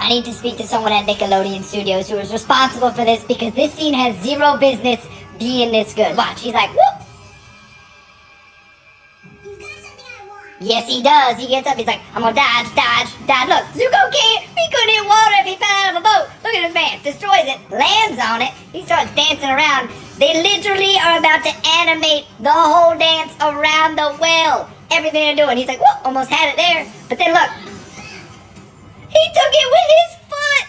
I need to speak to someone at Nickelodeon Studios who is responsible for this because this scene has zero business being this good. Watch, he's like, whoop. Yes, he does. He gets up. He's like, I'm gonna dodge. Look, Zuko can't. He couldn't hit water if he fell out of a boat. Look at this man. Destroys it. Lands on it. He starts dancing around. They literally are about to animate the whole dance around the well. Everything they're doing. He's like, whoa, almost had it there. But then look. He took it with his foot.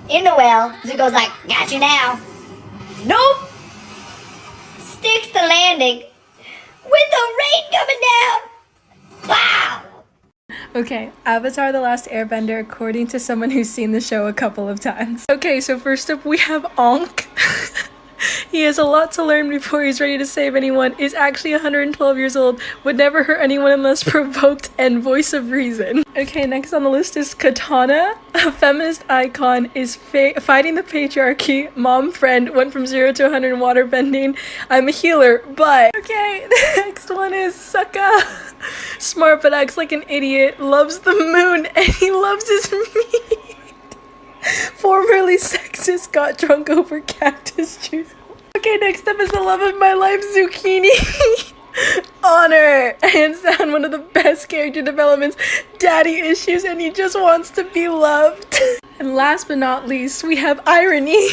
In the well. Zuko's like, got you now. Nope. Sticks the landing. With the rain coming down. Wow! Okay, Avatar: The Last Airbender, according to someone who's seen the show a couple of times. Okay, so first up we have Aang. He has a lot to learn before he's ready to save anyone, is actually 112 years old, would never hurt anyone unless provoked, and voice of reason. Okay, next on the list is Katana, a feminist icon, is fighting the patriarchy, mom friend, went from 0 to 100 in water bending, I'm a healer, but... Okay, the next one is Sokka. Smart but acts like an idiot, loves the moon, and he loves his meat. Formerly sexist, got drunk over cactus juice. Okay, next up is the love of my life, Zucchini. Honor, hands down one of the best character developments, daddy issues, and he just wants to be loved. And last but not least, we have Irony.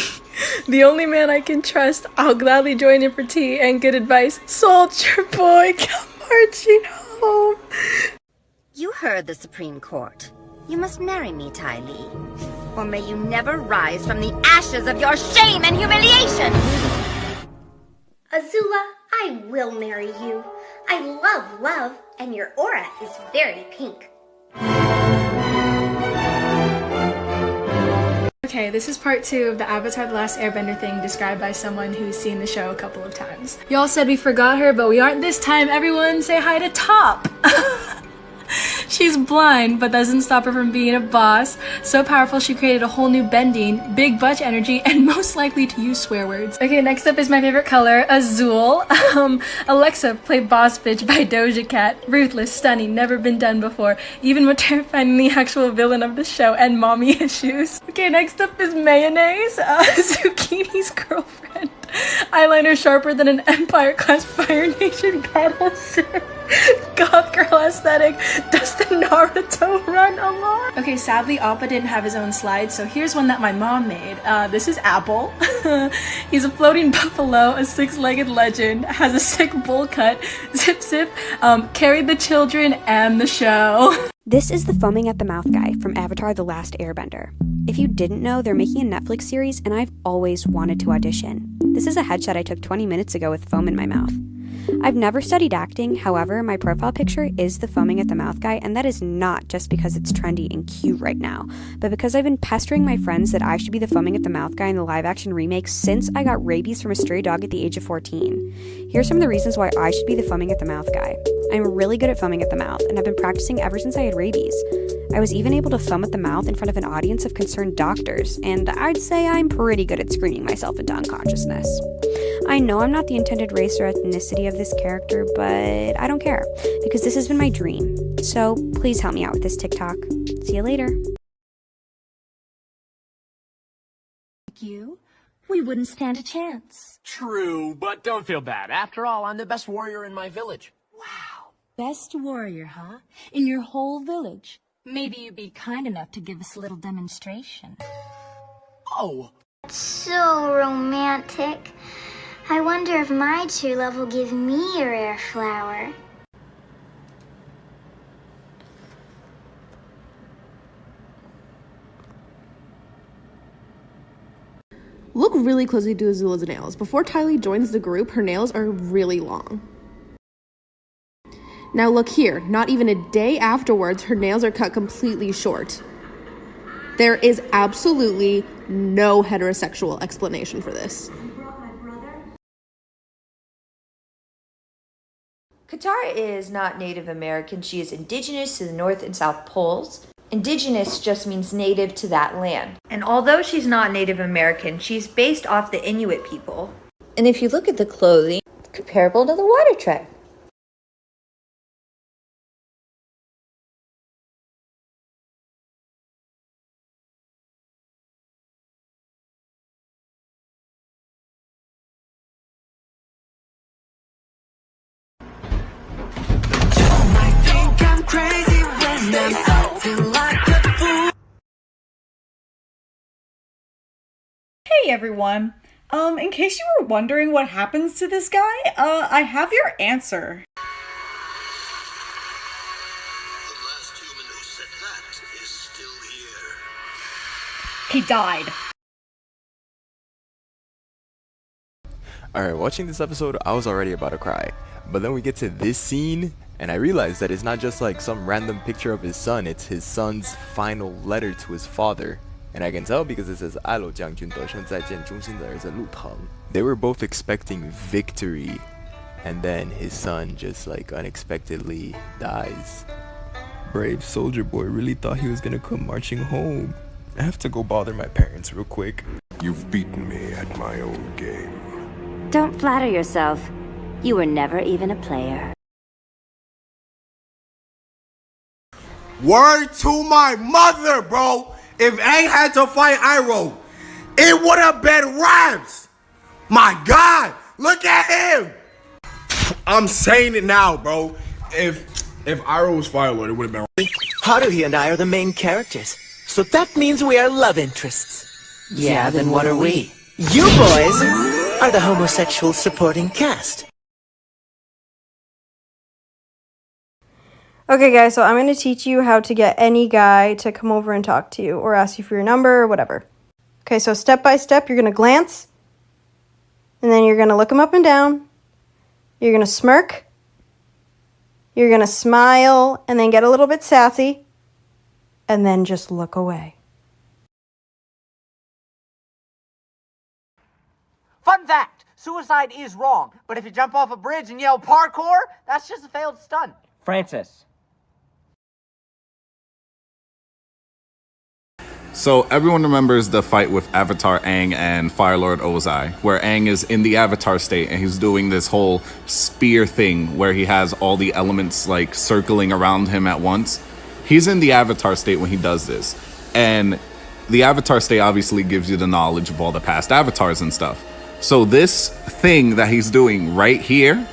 The only man I can trust, I'll gladly join in for tea and good advice. Soldier boy, come marching home. You heard the Supreme Court. You must marry me, Ty Lee. Or may you never rise from the ashes of your shame and humiliation! Azula, I will marry you. I love love, and your aura is very pink. Okay, this is part 2 of the Avatar: The Last Airbender thing described by someone who's seen the show a couple of times. Y'all said we forgot her, but we aren't this time. Everyone say hi to Top! She's blind, but doesn't stop her from being a boss. So powerful she created a whole new bending, big butch energy, and most likely to use swear words. Okay, next up is my favorite color, Azul. Alexa, play Boss Bitch by Doja Cat. Ruthless, stunning, never been done before. Even more terrifying than the actual villain of the show, and mommy issues. Okay, next up is Mayonnaise, Zucchini's girlfriend. Eyeliner sharper than an Empire-class Fire Nation battleship. Goth girl aesthetic. Does the Naruto run along? Okay, sadly Appa didn't have his own slide, so here's one that my mom made. This is Apple. He's a floating buffalo, a 6-legged legend, has a sick bowl cut, zip zip, carried the children and the show. This is the foaming at the mouth guy from Avatar: The Last Airbender. If you didn't know, they're making a Netflix series and I've always wanted to audition. This is a headshot I took 20 minutes ago with foam in my mouth. I've never studied acting, however, my profile picture is the foaming at the mouth guy, and that is not just because it's trendy and cute right now, but because I've been pestering my friends that I should be the foaming at the mouth guy in the live-action remake since I got rabies from a stray dog at the age of 14. Here's some of the reasons why I should be the foaming at the mouth guy. I'm really good at foaming at the mouth, and I've been practicing ever since I had rabies. I was even able to foam at the mouth in front of an audience of concerned doctors, and I'd say I'm pretty good at screaming myself into unconsciousness. I know I'm not the intended race or ethnicity of this character, but I don't care, because this has been my dream. So please help me out with this TikTok. See you later. You? We wouldn't stand a chance. True, but don't feel bad. After all, I'm the best warrior in my village. Wow. Best warrior, huh? In your whole village. Maybe you'd be kind enough to give us a little demonstration. Oh! So romantic. I wonder if my true love will give me a rare flower. Look really closely to Azula's nails. Before Tylee joins the group, her nails are really long. Now look here, not even a day afterwards, her nails are cut completely short. There is absolutely no heterosexual explanation for this. Katara is not Native American. She is indigenous to the North and South Poles. Indigenous just means native to that land. And although she's not Native American, she's based off the Inuit people. And if you look at the clothing, it's comparable to the water tribe. Hey everyone. In case you were wondering what happens to this guy, I have your answer. The last human who said that is still here. He died. Alright, watching this episode, I was already about to cry. But then we get to this scene, and I realized that it's not just like some random picture of his son, it's his son's final letter to his father. And I can tell because it says 爱罗将军得胜再见忠心的儿子陆腾. They were both expecting victory, and then his son just like unexpectedly dies. Brave soldier boy really thought he was gonna come marching home. I have to go bother my parents real quick. You've beaten me at my own game. Don't flatter yourself. You were never even a player. Word to my mother, bro. If Aang had to fight Iroh, it would have been raps. My God, look at him. I'm saying it now, bro. If Iroh was Fire Lord, it would have been. Haruhi and I are the main characters, so that means we are love interests. Yeah, then what are we? You boys are the homosexual supporting cast. Okay guys, so I'm going to teach you how to get any guy to come over and talk to you or ask you for your number or whatever. Okay, so step by step, you're going to glance, and then you're going to look him up and down, you're going to smirk, you're going to smile, and then get a little bit sassy, and then just look away. Fun fact, suicide is wrong, but if you jump off a bridge and yell parkour, that's just a failed stunt. Francis. So everyone remembers the fight with Avatar Aang and Fire Lord Ozai, where Aang is in the Avatar state and he's doing this whole spear thing where he has all the elements like circling around him at once. He's in the Avatar state when he does this. And the Avatar state obviously gives you the knowledge of all the past avatars and stuff. So this thing that he's doing right here,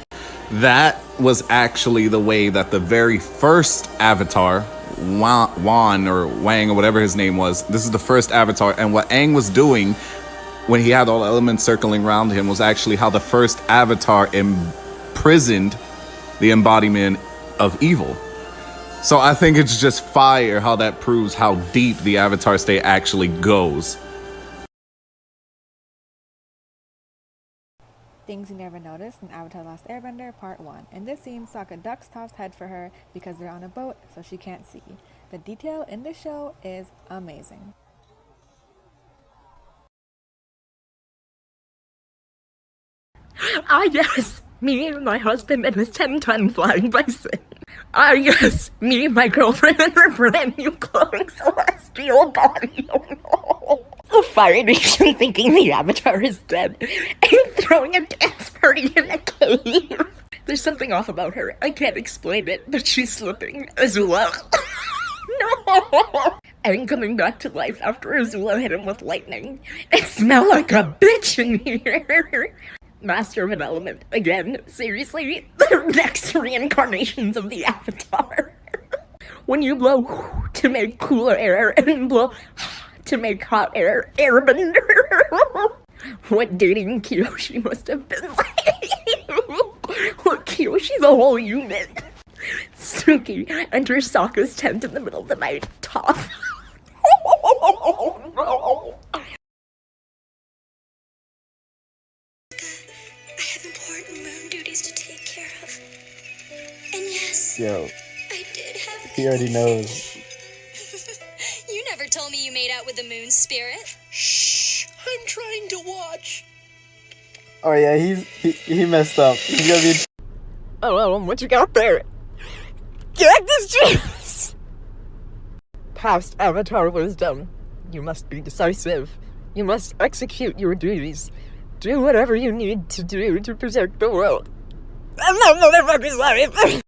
that was actually the way that the very first Avatar, Wan or Wang or whatever his name was, this is the first Avatar, and what Aang was doing when he had all the elements circling around him was actually how the first Avatar imprisoned the embodiment of evil. So I think it's just fire how that proves how deep the Avatar state actually goes. Things you never noticed in Avatar The Last Airbender Part 1. In this scene, Sokka ducks Toph's head for her because they're on a boat so she can't see. The detail in this show is amazing. Ah yes, me and my husband and his 10-ton flying bison. Ah yes, me and my girlfriend and her brand new glowing celestial body. Oh no. The Fire Nation thinking the Avatar is dead and throwing a dance party in a cave. There's something off about her. I can't explain it, but she's slipping. Azula. No! And coming back to life after Azula hit him with lightning. It smelled like a bitch in here. Master of an element. Again, seriously? The next reincarnations of the Avatar. When you blow to make cooler air and blow to make hot air, Airbender. What dating Kyoshi must have been like. Look, Kyoshi's a whole unit. Suki enters Sokka's tent in the middle of the night. Toph. I have important moon duties to take care of. And yes, Yo, I did have. he already knows. You never told me you made out with the moon spirit. Shh, I'm trying to watch. Oh yeah, he messed up. He's gonna be. Oh, what you got there? Cactus juice! Past Avatar wisdom. You must be decisive. You must execute your duties. Do whatever you need to do to protect the world. I'm not motherfucker's life!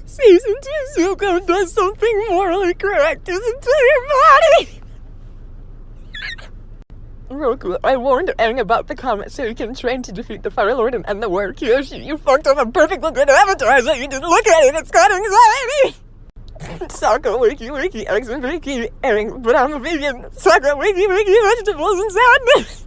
Season 2 Zuko does something morally correct his entire body! Roku, I warned Aang about the comet so he can train to defeat the Fire Lord and end the war. Kyoshi, you fucked up a perfectly good avatar so you didn't look at it, it's got anxiety! Sokka, wakey, wakey, eggs and bacon, aang, but I'm a vegan. Sokka, wakey, wakey, vegetables and sadness.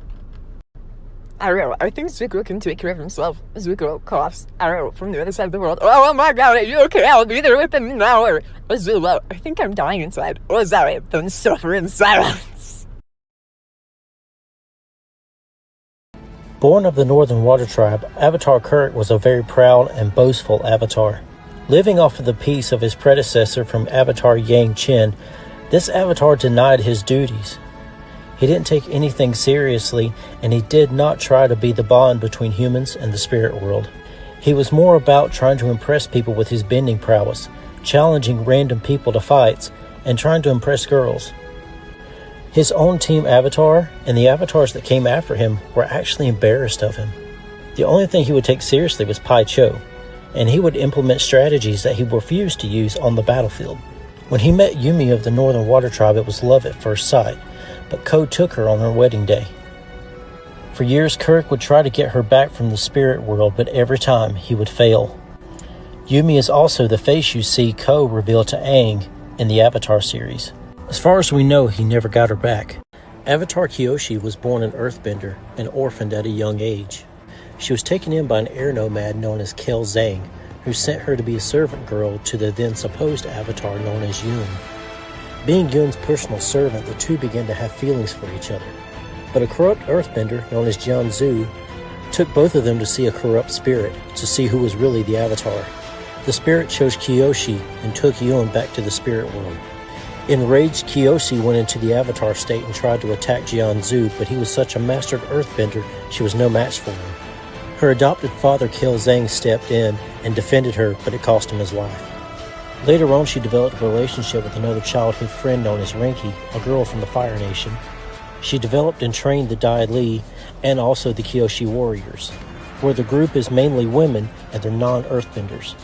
I don't know, I think Zuko can take care of himself. Zuko coughs, I don't know, from the other side of the world. Oh my god, are you okay? I'll be there within an hour. Azula, I think I'm dying inside. Oh, sorry, don't suffer in silence. Born of the Northern Water Tribe, Avatar Kirk was a very proud and boastful Avatar. Living off of the peace of his predecessor from Avatar Yang Chen, this Avatar denied his duties. He didn't take anything seriously, and he did not try to be the bond between humans and the spirit world. He was more about trying to impress people with his bending prowess, challenging random people to fights, and trying to impress girls. His own team Avatar and the Avatars that came after him were actually embarrassed of him. The only thing he would take seriously was Pai Cho, and he would implement strategies that he refused to use on the battlefield. When he met Yumi of the Northern Water Tribe, it was love at first sight, but Ko took her on her wedding day. For years, Kirk would try to get her back from the spirit world, but every time he would fail. Yumi is also the face you see Ko reveal to Aang in the Avatar series. As far as we know, he never got her back. Avatar Kyoshi was born an earthbender and orphaned at a young age. She was taken in by an air nomad known as Kel Zhang, who sent her to be a servant girl to the then supposed Avatar known as Yun. Being Yun's personal servant, the two began to have feelings for each other. But a corrupt earthbender known as Jian Zhu took both of them to see a corrupt spirit, to see who was really the Avatar. The spirit chose Kyoshi and took Yun back to the spirit world. Enraged, Kyoshi went into the Avatar state and tried to attack Jian Zhu, but he was such a mastered earthbender, she was no match for him. Her adopted father, Kel Zhang, stepped in and defended her, but it cost him his life. Later on, she developed a relationship with another childhood friend known as Rinky, a girl from the Fire Nation. She developed and trained the Dai Li and also the Kyoshi warriors, where the group is mainly women and they're non-earthbenders.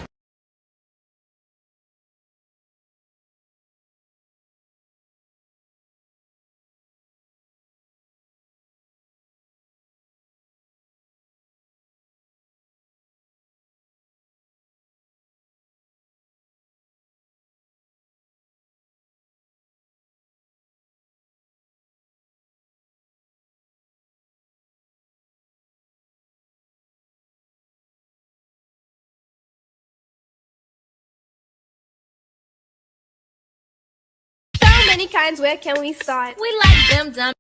Many kinds, where can we start? We like them dumb.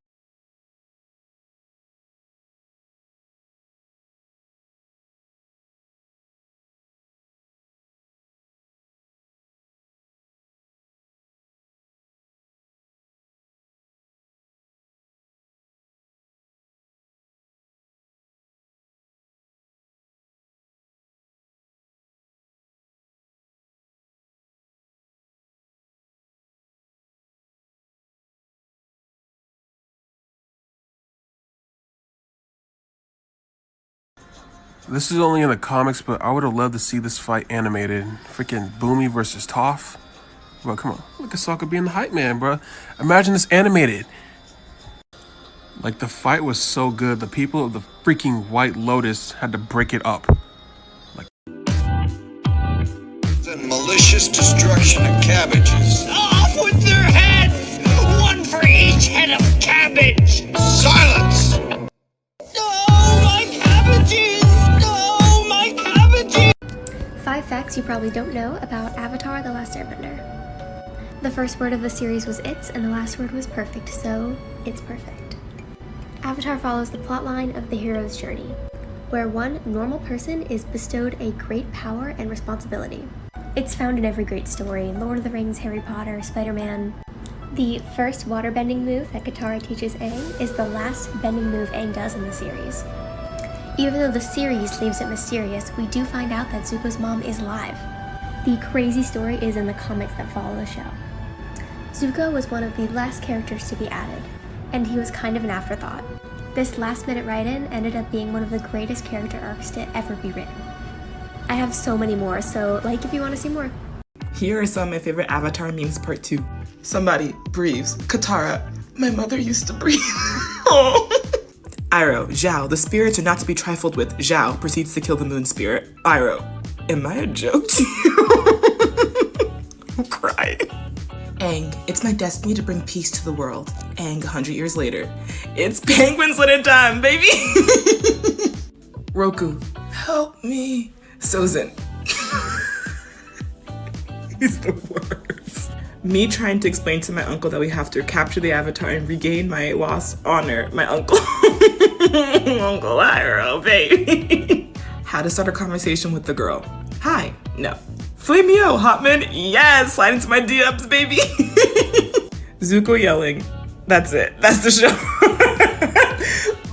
This is only in the comics, but I would have loved to see this fight animated. Freaking Boomy versus Toph. Bro, come on. Look at Sokka being the hype man, bro. Imagine this animated. Like, the fight was so good. The people of the freaking White Lotus had to break it up. Like, the malicious destruction of cabbages. Off with their heads! One for each head of cabbage! Silence! No, my cabbages! 5 facts you probably don't know about Avatar: The Last Airbender. The first word of the series was it's, and the last word was perfect, so it's perfect. Avatar follows the plotline of the hero's journey, where one normal person is bestowed a great power and responsibility. It's found in every great story: Lord of the Rings, Harry Potter, Spider-Man. The first waterbending move that Katara teaches Aang is the last bending move Aang does in the series. Even though the series leaves it mysterious, we do find out that Zuko's mom is alive. The crazy story is in the comics that follow the show. Zuko was one of the last characters to be added, and he was kind of an afterthought. This last-minute write-in ended up being one of the greatest character arcs to ever be written. I have so many more, so like if you want to see more. Here are some of my favorite Avatar memes part 2. Somebody breathes. Katara, my mother used to breathe. Oh. Iroh, Zhao, the spirits are not to be trifled with. Zhao proceeds to kill the moon spirit. Iroh, am I a joke to you? Cry. Aang, it's my destiny to bring peace to the world. Aang, 100 years later. It's penguin slitter time, baby! Roku, help me. Sozin. He's the worst. Me trying to explain to my uncle that we have to capture the Avatar and regain my lost honor. My uncle. Uncle Iroh, baby. How to start a conversation with the girl. Hi. No. Flameo, Hotman. Yes. Slide into my DMs, baby. Zuko yelling. That's it. That's the show.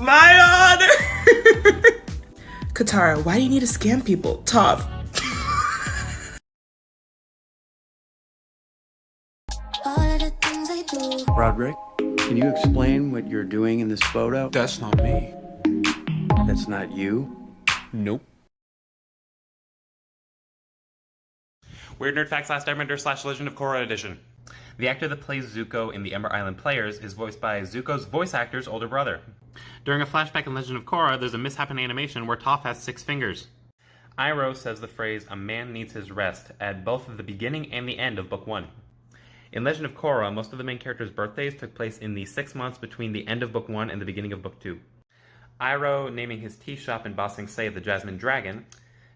My honor. Katara, why do you need to scam people? Toph. Roderick, can you explain what you're doing in this photo? That's not me. That's not you? Nope. Weird Nerd Facts Last Airbender / Legend of Korra edition. The actor that plays Zuko in the Ember Island Players is voiced by Zuko's voice actor's older brother. During a flashback in Legend of Korra, there's a mishap in animation where Toph has 6 fingers. Iroh says the phrase, "a man needs his rest," at both the beginning and the end of Book 1. In Legend of Korra, most of the main characters' birthdays took place in the 6 months between the end of Book 1 and the beginning of Book 2. Iroh naming his tea shop in Ba Sing Se the Jasmine Dragon.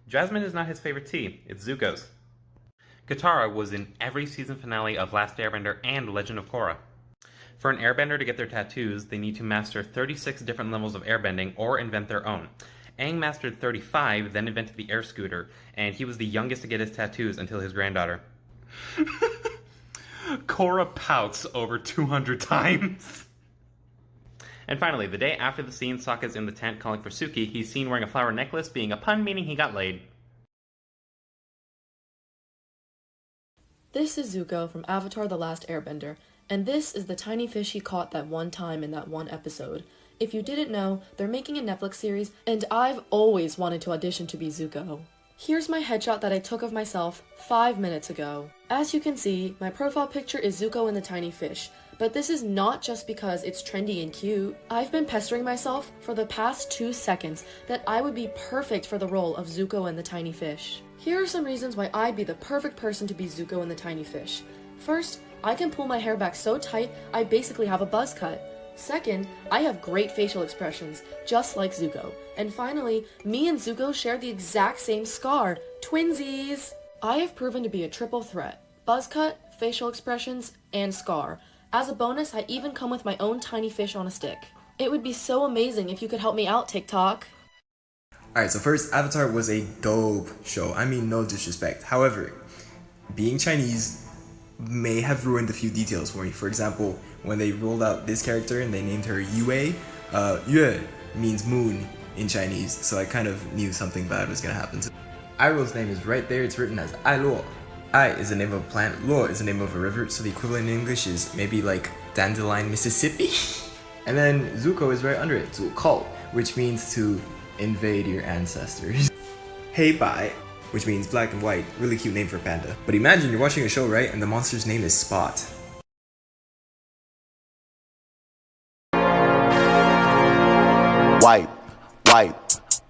Jasmine is not his favorite tea, it's Zuko's. Katara was in every season finale of Last Airbender and Legend of Korra. For an airbender to get their tattoos, they need to master 36 different levels of airbending or invent their own. Aang mastered 35, then invented the air scooter, and he was the youngest to get his tattoos until his granddaughter. Korra pouts over 200 times. And finally, the day after the scene Sokka's in the tent calling for Suki, he's seen wearing a flower necklace, being a pun meaning he got laid. This is Zuko from Avatar The Last Airbender, and this is the tiny fish he caught that one time in that one episode. If you didn't know, they're making a Netflix series, and I've always wanted to audition to be Zuko. Here's my headshot that I took of myself 5 minutes ago. As you can see, my profile picture is Zuko and the tiny fish, but this is not just because it's trendy and cute. I've been pestering myself for the past 2 seconds that I would be perfect for the role of Zuko and the tiny fish. Here are some reasons why I'd be the perfect person to be Zuko and the tiny fish. First, I can pull my hair back so tight I basically have a buzz cut. Second, I have great facial expressions, just like Zuko. And finally, me and Zuko share the exact same scar, twinsies! I have proven to be a triple threat: buzz cut, facial expressions, and scar. As a bonus, I even come with my own tiny fish on a stick. It would be so amazing if you could help me out, TikTok. Alright, so first, Avatar was a dope show. I mean, no disrespect. However, being Chinese may have ruined a few details for me. For example, when they rolled out this character and they named her Yue, Yue means moon in Chinese, so I kind of knew something bad was gonna happen. Iroh's name is right there, it's written as Ailuo. Ai is the name of a plant, Luo is the name of a river, so the equivalent in English is maybe like Dandelion, Mississippi? And then Zuko is right under it, Zuko, which means to invade your ancestors. Hey bye, which means black and white, really cute name for a panda. But imagine you're watching a show, right, and the monster's name is Spot.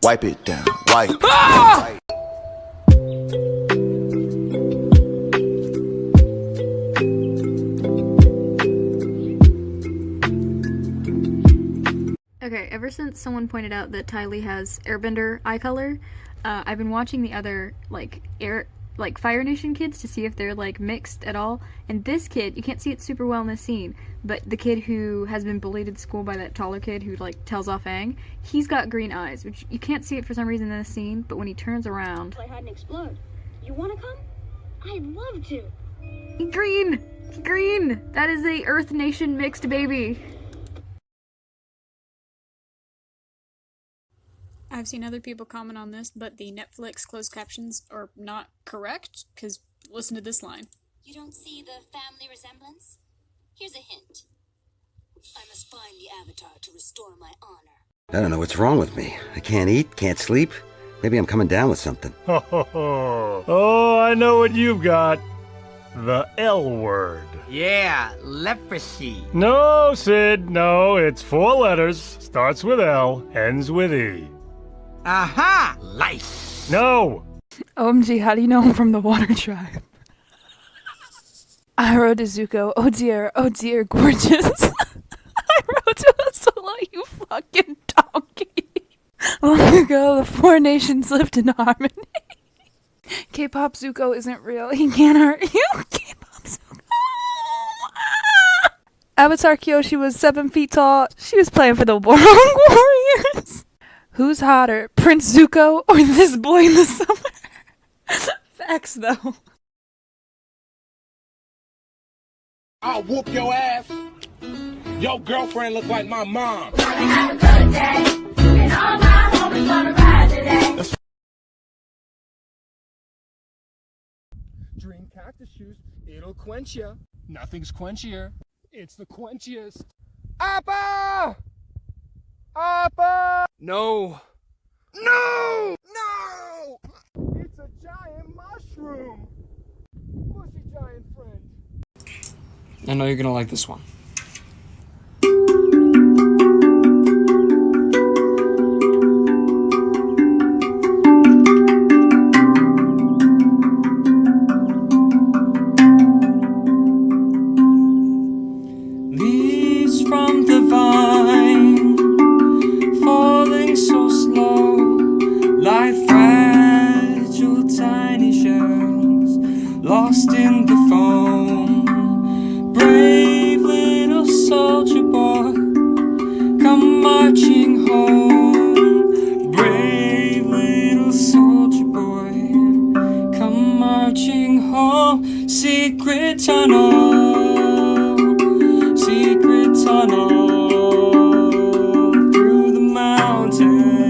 Wipe it down, wipe. Ah! Okay, ever since someone pointed out that Ty Lee has Airbender eye color, I've been watching the other Fire Nation kids to see if they're mixed at all. And this kid, you can't see it super well in this scene, but the kid who has been bullied at school by that taller kid who tells off Aang, he's got green eyes, which you can't see it for some reason in this scene, but when he turns around, I hadn't explode. You want to come? I'd love to. green, green. That is a Earth Nation mixed baby. I've seen other people comment on this, but the Netflix closed captions are not correct, because listen to this line. You don't see the family resemblance? Here's a hint. I must find the Avatar to restore my honor. I don't know what's wrong with me. I can't eat, can't sleep. Maybe I'm coming down with something. Oh, I know what you've got. The L word. Yeah, leprosy. No, Sid, no. It's 4 letters, starts with L, ends with E. Aha! Lice. No! OMG, how do you know I'm from the Water Tribe? Iroh to Zuko, oh dear, gorgeous. Iroh to Azula, you fucking donkey. Long ago, the 4 nations lived in harmony. K-pop Zuko isn't real, he can't hurt you. K-pop Zuko. Avatar Kyoshi was 7 feet tall, she was playing for the World Warriors. Who's hotter, Prince Zuko or this boy in the summer? Facts though. I'll whoop your ass. Your girlfriend look like my mom. Drink cactus juice, it'll quench ya. Nothing's quenchier. It's the quenchiest. Appa! Appa! No. No! No! It's a giant mushroom. Mushy giant friend. I know you're gonna like this one. Leaves from the vine, falling so slow, like fragile tiny shells, lost in the foam. Brave little soldier boy, come marching home. Brave little soldier boy, come marching home. Secret tunnel, secret tunnel, through the mountains.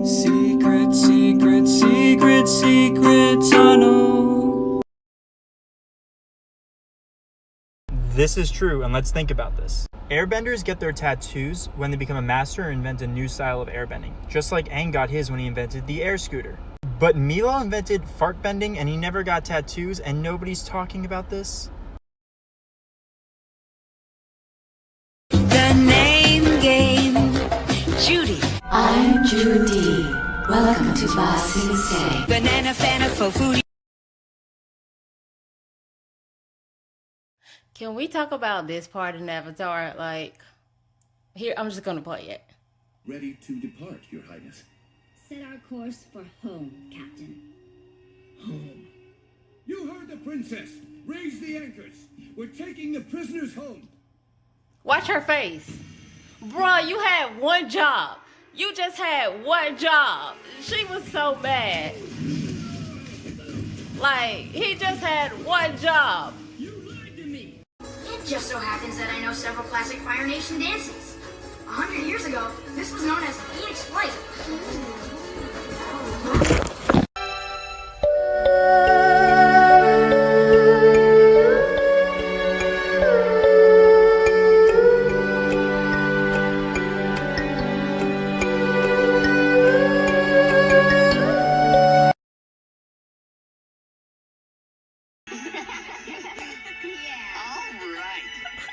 Secret, secret, secret, secret tunnel. This is true, and let's think about this. Airbenders get their tattoos when they become a master or invent a new style of airbending, just like Aang got his when he invented the air scooter. But Milo invented fart bending and he never got tattoos, and nobody's talking about this? The name game, Judy. I'm Judy. Welcome to Ba Sing Se. Banana fana for foodie. Can we talk about this part in Avatar? Like, here, I'm just gonna play it. Ready to depart, Your Highness. Set our course for home, Captain. Home. You heard the princess. Raise the anchors. We're taking the prisoners home. Watch her face. Bruh, you had one job. You just had one job. She was so mad. Like, he just had one job. It just so happens that I know several classic Fire Nation dances. 100 years ago, this was known as Phoenix Flight.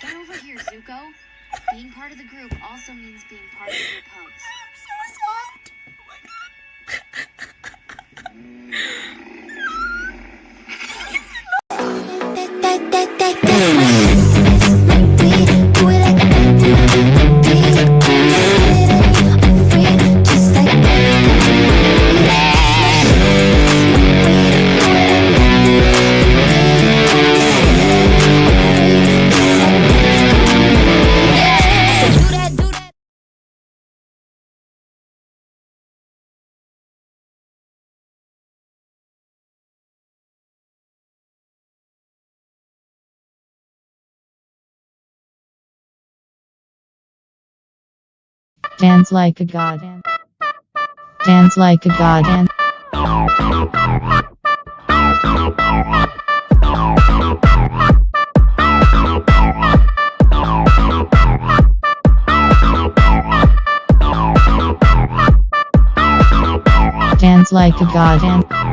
Get over here, Zuko. Being part of the group also means being part of the cubs. I'm so soft. Dance like a god. Dance like a god. Dance like a god.